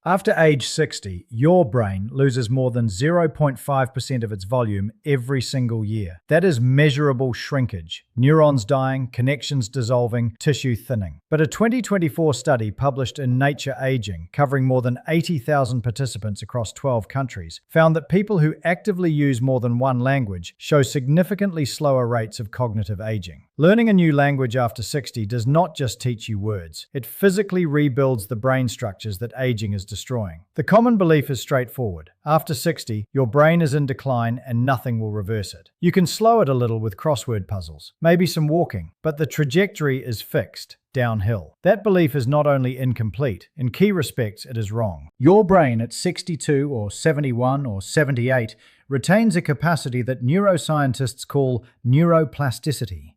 After age 60, your brain loses more than 0.5% of its volume every single year. That is measurable shrinkage, neurons dying, connections dissolving, tissue thinning. But a 2024 study published in Nature Aging, covering more than 80,000 participants across 12 countries, found that people who actively use more than one language show significantly slower rates of cognitive aging. Learning a new language after 60 does not just teach you words, it physically rebuilds the brain structures that aging is destroying. The common belief is straightforward. After 60, your brain is in decline and nothing will reverse it. You can slow it a little with crossword puzzles, maybe some walking, but the trajectory is fixed, downhill. That belief is not only incomplete, in key respects it is wrong. Your brain at 62 or 71 or 78 retains a capacity that neuroscientists call neuroplasticity,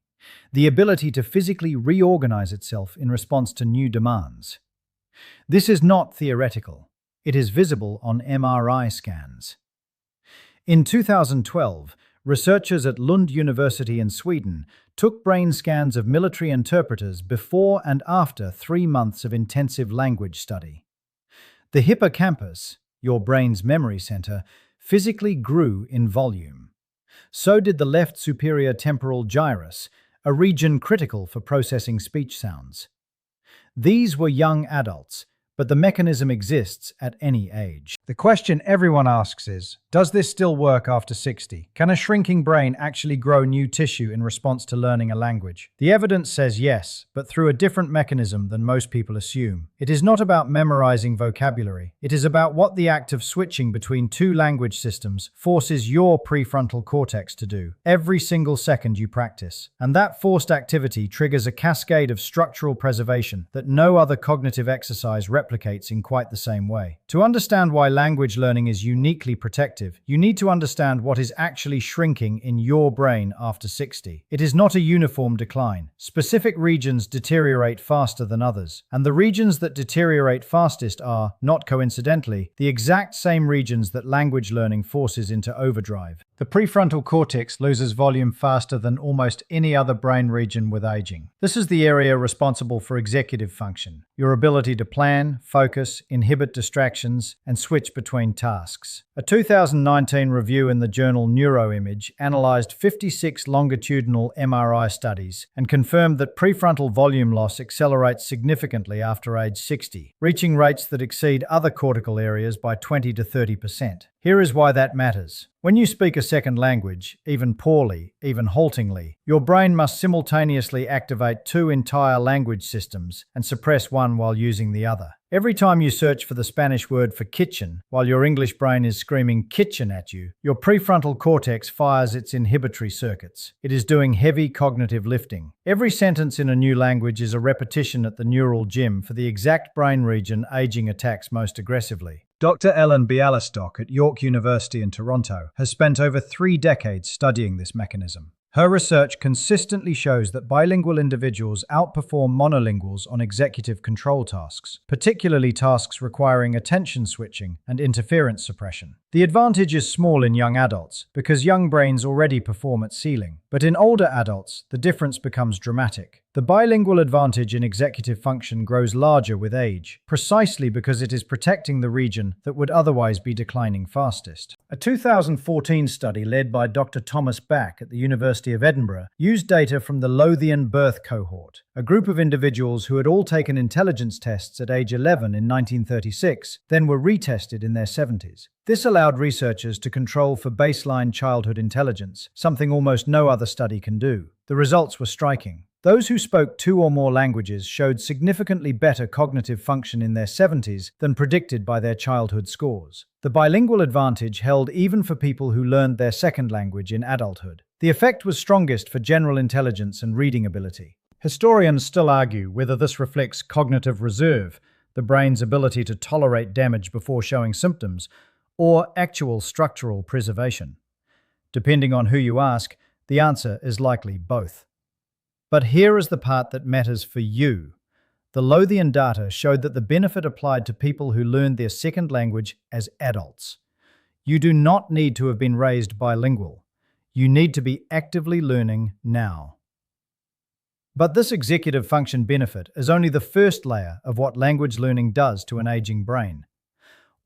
the ability to physically reorganize itself in response to new demands. This is not theoretical. It is visible on MRI scans. In 2012, researchers at Lund University in Sweden took brain scans of military interpreters before and after 3 months of intensive language study. The hippocampus, your brain's memory center, physically grew in volume. So did the left superior temporal gyrus, a region critical for processing speech sounds. These were young adults, but the mechanism exists at any age. The question everyone asks is, does this still work after 60? Can a shrinking brain actually grow new tissue in response to learning a language? The evidence says yes, but through a different mechanism than most people assume. It is not about memorizing vocabulary. It is about what the act of switching between two language systems forces your prefrontal cortex to do every single second you practice. And that forced activity triggers a cascade of structural preservation that no other cognitive exercise replicates in quite the same way. To understand why language learning is uniquely protective, you need to understand what is actually shrinking in your brain after 60. It is not a uniform decline. Specific regions deteriorate faster than others, and the regions that deteriorate fastest are, not coincidentally, the exact same regions that language learning forces into overdrive. The prefrontal cortex loses volume faster than almost any other brain region with aging. This is the area responsible for executive function, your ability to plan, focus, inhibit distractions, and switch between tasks. A 2019 review in the journal NeuroImage analyzed 56 longitudinal MRI studies and confirmed that prefrontal volume loss accelerates significantly after age 60, reaching rates that exceed other cortical areas by 20 to 30%. Here is why that matters. When you speak a second language, even poorly, even haltingly, your brain must simultaneously activate two entire language systems and suppress one while using the other. Every time you search for the Spanish word for kitchen, while your English brain is screaming kitchen at you, your prefrontal cortex fires its inhibitory circuits. It is doing heavy cognitive lifting. Every sentence in a new language is a repetition at the neural gym for the exact brain region aging attacks most aggressively. Dr. Ellen Bialystok at York University in Toronto has spent over 3 decades studying this mechanism. Her research consistently shows that bilingual individuals outperform monolinguals on executive control tasks, particularly tasks requiring attention switching and interference suppression. The advantage is small in young adults because young brains already perform at ceiling, but in older adults, the difference becomes dramatic. The bilingual advantage in executive function grows larger with age, precisely because it is protecting the region that would otherwise be declining fastest. A 2014 study led by Dr. Thomas Back at the University of Edinburgh used data from the Lothian Birth Cohort, a group of individuals who had all taken intelligence tests at age 11 in 1936, then were retested in their 70s. This allowed researchers to control for baseline childhood intelligence, something almost no other study can do. The results were striking. Those who spoke 2 or more languages showed significantly better cognitive function in their 70s than predicted by their childhood scores. The bilingual advantage held even for people who learned their second language in adulthood. The effect was strongest for general intelligence and reading ability. Historians still argue whether this reflects cognitive reserve, the brain's ability to tolerate damage before showing symptoms, or actual structural preservation. Depending on who you ask, the answer is likely both. But here is the part that matters for you. The Lothian data showed that the benefit applied to people who learned their second language as adults. You do not need to have been raised bilingual. You need to be actively learning now. But this executive function benefit is only the first layer of what language learning does to an aging brain.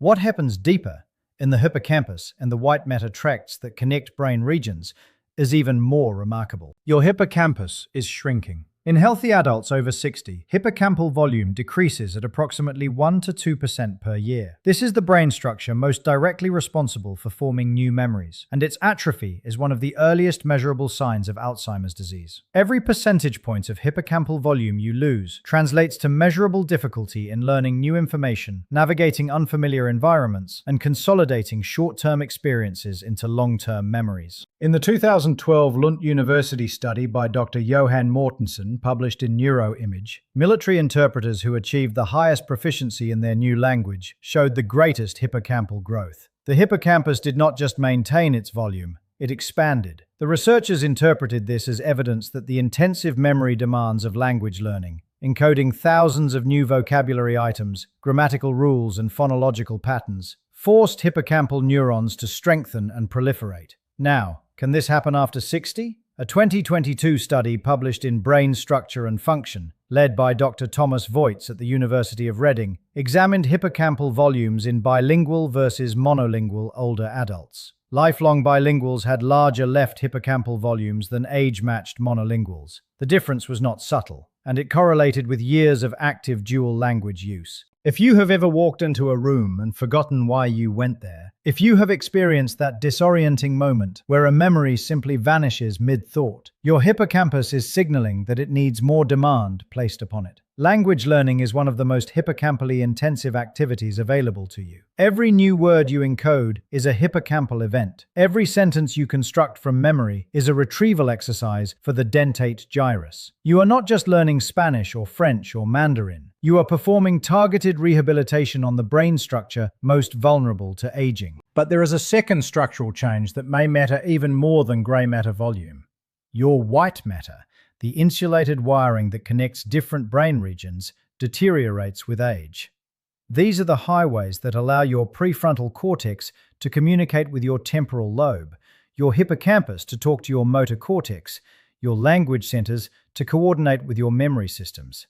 What happens deeper, in the hippocampus and the white matter tracts that connect brain regions, is even more remarkable. Your hippocampus is shrinking. In healthy adults over 60, hippocampal volume decreases at approximately 1 to 2% per year. This is the brain structure most directly responsible for forming new memories, and its atrophy is one of the earliest measurable signs of Alzheimer's disease. Every percentage point of hippocampal volume you lose translates to measurable difficulty in learning new information, navigating unfamiliar environments, and consolidating short-term experiences into long-term memories. In the 2012 Lund University study by Dr. Johan Mårtensson, published in NeuroImage, military interpreters who achieved the highest proficiency in their new language showed the greatest hippocampal growth. The hippocampus did not just maintain its volume, it expanded. The researchers interpreted this as evidence that the intensive memory demands of language learning, encoding thousands of new vocabulary items, grammatical rules, and phonological patterns, forced hippocampal neurons to strengthen and proliferate. Now, can this happen after 60? A 2022 study published in Brain Structure and Function, led by Dr. Thomas Voits at the University of Reading, examined hippocampal volumes in bilingual versus monolingual older adults. Lifelong bilinguals had larger left hippocampal volumes than age-matched monolinguals. The difference was not subtle, and it correlated with years of active dual language use. If you have ever walked into a room and forgotten why you went there, if you have experienced that disorienting moment where a memory simply vanishes mid-thought, your hippocampus is signaling that it needs more demand placed upon it. Language learning is one of the most hippocampally intensive activities available to you. Every new word you encode is a hippocampal event. Every sentence you construct from memory is a retrieval exercise for the dentate gyrus. You are not just learning Spanish or French or Mandarin. You are performing targeted rehabilitation on the brain structure most vulnerable to aging. But there is a second structural change that may matter even more than grey matter volume. Your white matter, the insulated wiring that connects different brain regions, deteriorates with age. These are the highways that allow your prefrontal cortex to communicate with your temporal lobe, your hippocampus to talk to your motor cortex, your language centers to coordinate with your memory systems.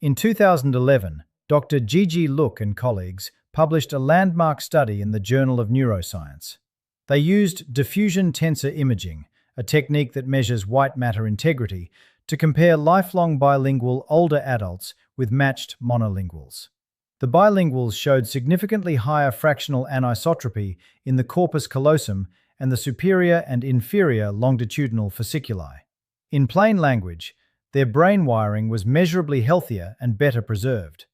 In 2011, Dr. Gigi Look and colleagues published a landmark study in the Journal of Neuroscience. They used diffusion tensor imaging, a technique that measures white matter integrity, to compare lifelong bilingual older adults with matched monolinguals. The bilinguals showed significantly higher fractional anisotropy in the corpus callosum and the superior and inferior longitudinal fasciculi. In plain language, their brain wiring was measurably healthier and better preserved.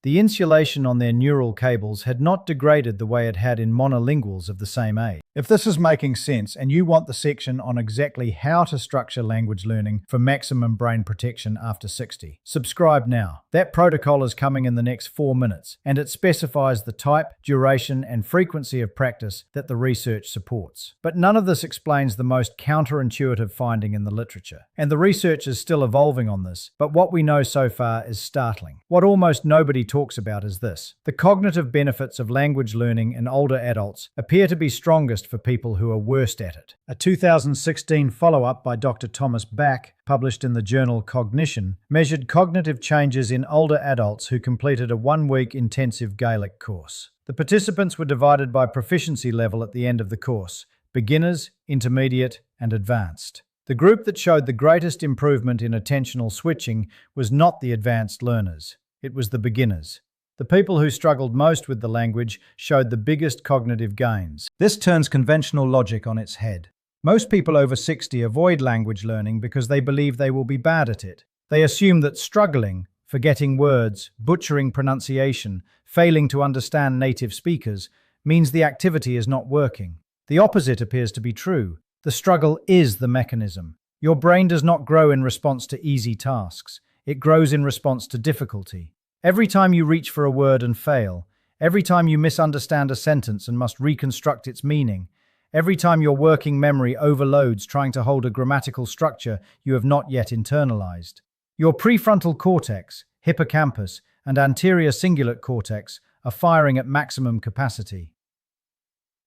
The insulation on their neural cables had not degraded the way it had in monolinguals of the same age. If this is making sense and you want the section on exactly how to structure language learning for maximum brain protection after 60, subscribe now. That protocol is coming in the next 4 minutes, and it specifies the type, duration, and frequency of practice that the research supports. But none of this explains the most counterintuitive finding in the literature. And the research is still evolving on this, but what we know so far is startling. What almost nobody talks about is this: the cognitive benefits of language learning in older adults appear to be strongest for people who are worst at it. A 2016 follow-up by Dr. Thomas Back, published in the journal Cognition, measured cognitive changes in older adults who completed a 1-week intensive Gaelic course. The participants were divided by proficiency level at the end of the course: beginners, intermediate, and advanced. The group that showed the greatest improvement in attentional switching was not the advanced learners. It was the beginners. The people who struggled most with the language showed the biggest cognitive gains. This turns conventional logic on its head. Most people over 60 avoid language learning because they believe they will be bad at it. They assume that struggling, forgetting words, butchering pronunciation, failing to understand native speakers, means the activity is not working. The opposite appears to be true. The struggle is the mechanism. Your brain does not grow in response to easy tasks. It grows in response to difficulty. Every time you reach for a word and fail, every time you misunderstand a sentence and must reconstruct its meaning, every time your working memory overloads trying to hold a grammatical structure you have not yet internalized, your prefrontal cortex, hippocampus, and anterior cingulate cortex are firing at maximum capacity.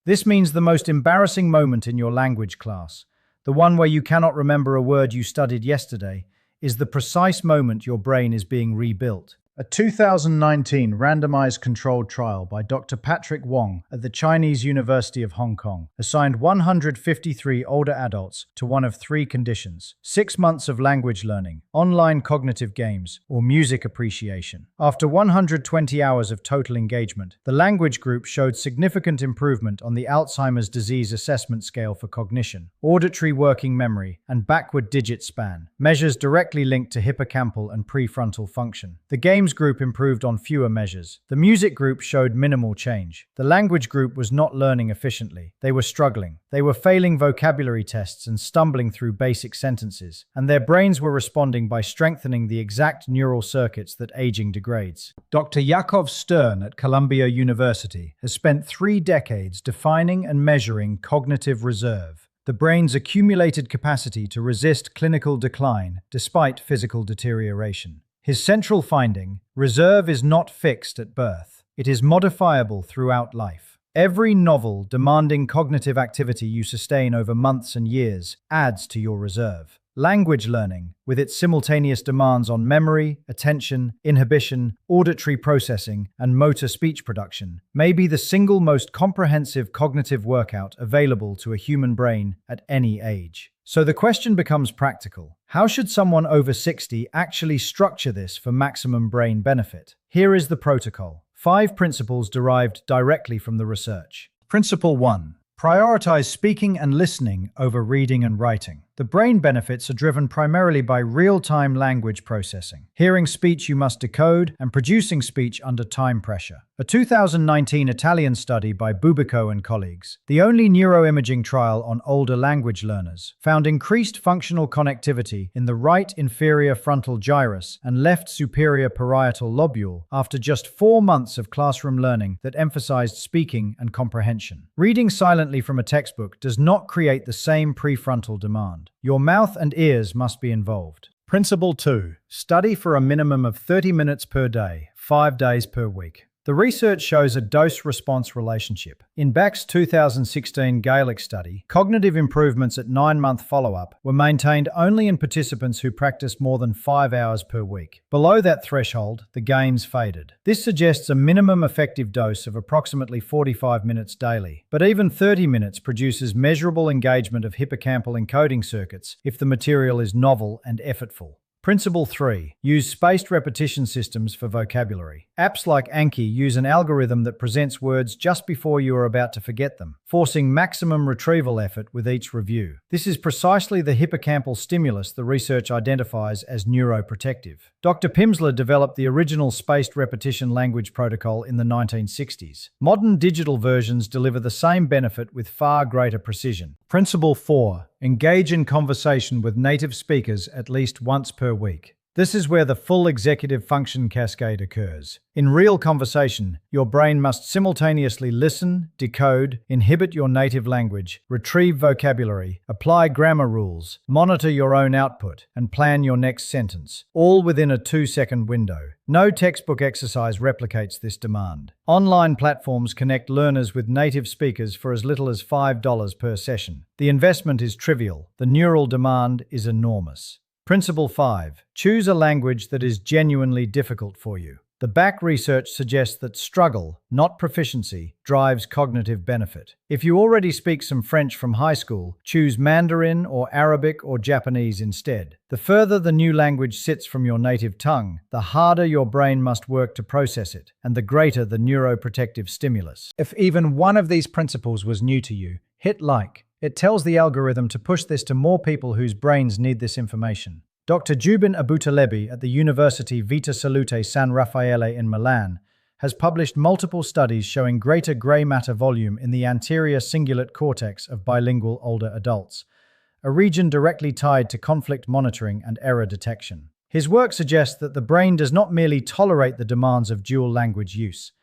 This means the most embarrassing moment in your language class, the one where you cannot remember a word you studied yesterday, is the precise moment your brain is being rebuilt. A 2019 randomized controlled trial by Dr. Patrick Wong at the Chinese University of Hong Kong assigned 153 older adults to one of three conditions: 6 months of language learning, online cognitive games, or music appreciation. After 120 hours of total engagement, the language group showed significant improvement on the Alzheimer's disease assessment scale for cognition, auditory working memory, and backward digit span, measures directly linked to hippocampal and prefrontal function. The games group improved on fewer measures. The music group showed minimal change. The language group was not learning efficiently. They were struggling. They were failing vocabulary tests and stumbling through basic sentences, and their brains were responding by strengthening the exact neural circuits that aging degrades. Dr. Yakov Stern at Columbia University has spent 3 decades defining and measuring cognitive reserve, the brain's accumulated capacity to resist clinical decline despite physical deterioration. His central finding: reserve is not fixed at birth. It is modifiable throughout life. Every novel, demanding cognitive activity you sustain over months and years adds to your reserve. Language learning, with its simultaneous demands on memory, attention, inhibition, auditory processing, and motor speech production, may be the single most comprehensive cognitive workout available to a human brain at any age. So the question becomes practical. How should someone over 60 actually structure this for maximum brain benefit? Here is the protocol. 5 principles derived directly from the research. Principle 1. Prioritize speaking and listening over reading and writing. The brain benefits are driven primarily by real-time language processing. Hearing speech you must decode, and producing speech under time pressure. A 2019 Italian study by Bubbico and colleagues, the only neuroimaging trial on older language learners, found increased functional connectivity in the right inferior frontal gyrus and left superior parietal lobule after just 4 months of classroom learning that emphasized speaking and comprehension. Reading silently from a textbook does not create the same prefrontal demand. Your mouth and ears must be involved. Principle 2. Study for a minimum of 30 minutes per day, 5 days per week. The research shows a dose-response relationship. In Back's 2016 Gaelic study, cognitive improvements at 9-month follow-up were maintained only in participants who practiced more than 5 hours per week. Below that threshold, the gains faded. This suggests a minimum effective dose of approximately 45 minutes daily. But even 30 minutes produces measurable engagement of hippocampal encoding circuits if the material is novel and effortful. Principle 3. Use spaced repetition systems for vocabulary. Apps like Anki use an algorithm that presents words just before you are about to forget them, forcing maximum retrieval effort with each review. This is precisely the hippocampal stimulus the research identifies as neuroprotective. Dr. Pimsleur developed the original spaced repetition language protocol in the 1960s. Modern digital versions deliver the same benefit with far greater precision. Principle 4. Engage in conversation with native speakers at least once per week. This is where the full executive function cascade occurs. In real conversation, your brain must simultaneously listen, decode, inhibit your native language, retrieve vocabulary, apply grammar rules, monitor your own output, and plan your next sentence, all within a 2-second window. No textbook exercise replicates this demand. Online platforms connect learners with native speakers for as little as $5 per session. The investment is trivial. The neural demand is enormous. Principle 5. Choose a language that is genuinely difficult for you. The Back research suggests that struggle, not proficiency, drives cognitive benefit. If you already speak some French from high school, choose Mandarin or Arabic or Japanese instead. The further the new language sits from your native tongue, the harder your brain must work to process it, and the greater the neuroprotective stimulus. If even one of these principles was new to you, hit like. It tells the algorithm to push this to more people whose brains need this information. Dr. Jubin Abutalebi at the University Vita-Salute San Raffaele in Milan has published multiple studies showing greater grey matter volume in the anterior cingulate cortex of bilingual older adults, a region directly tied to conflict monitoring and error detection. His work suggests that the brain does not merely tolerate the demands of dual language use,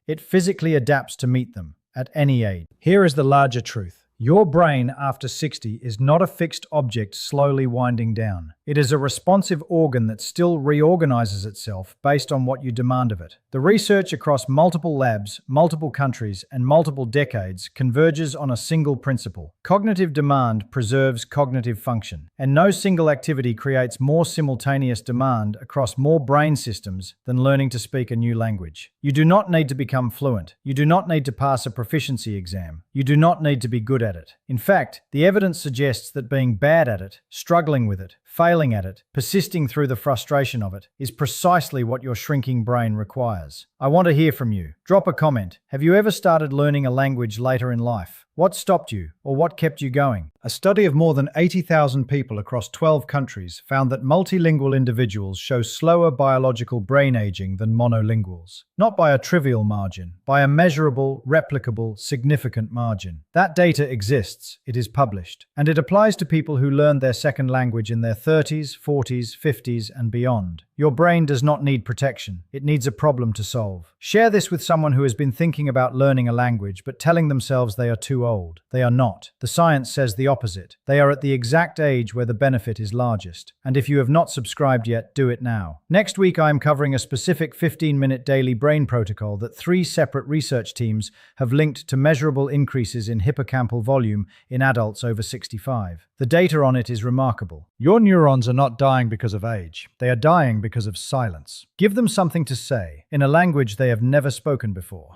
it physically adapts to meet them at any age. Here is the larger truth. Your brain after 60 is not a fixed object slowly winding down. It is a responsive organ that still reorganizes itself based on what you demand of it. The research across multiple labs, multiple countries, and multiple decades converges on a single principle. Cognitive demand preserves cognitive function, and no single activity creates more simultaneous demand across more brain systems than learning to speak a new language. You do not need to become fluent. You do not need to pass a proficiency exam. You do not need to be good at it. In fact, the evidence suggests that being bad at it, struggling with it, failing at it, persisting through the frustration of it, is precisely what your shrinking brain requires. I want to hear from you. Drop a comment. Have you ever started learning a language later in life? What stopped you, or what kept you going? A study of more than 80,000 people across 12 countries found that multilingual individuals show slower biological brain aging than monolinguals. Not by a trivial margin, by a measurable, replicable, significant margin. That data exists, it is published, and it applies to people who learned their second language in their 30s, 40s, 50s, and beyond. Your brain does not need protection. It needs a problem to solve. Share this with someone who has been thinking about learning a language but telling themselves they are too old. They are not. The science says the opposite. They are at the exact age where the benefit is largest. And if you have not subscribed yet, do it now. Next week, I am covering a specific 15-minute daily brain protocol that 3 separate research teams have linked to measurable increases in hippocampal volume in adults over 65. The data on it is remarkable. Your neurons are not dying because of age. They are dying because of silence. Give them something to say in a language they have never spoken before.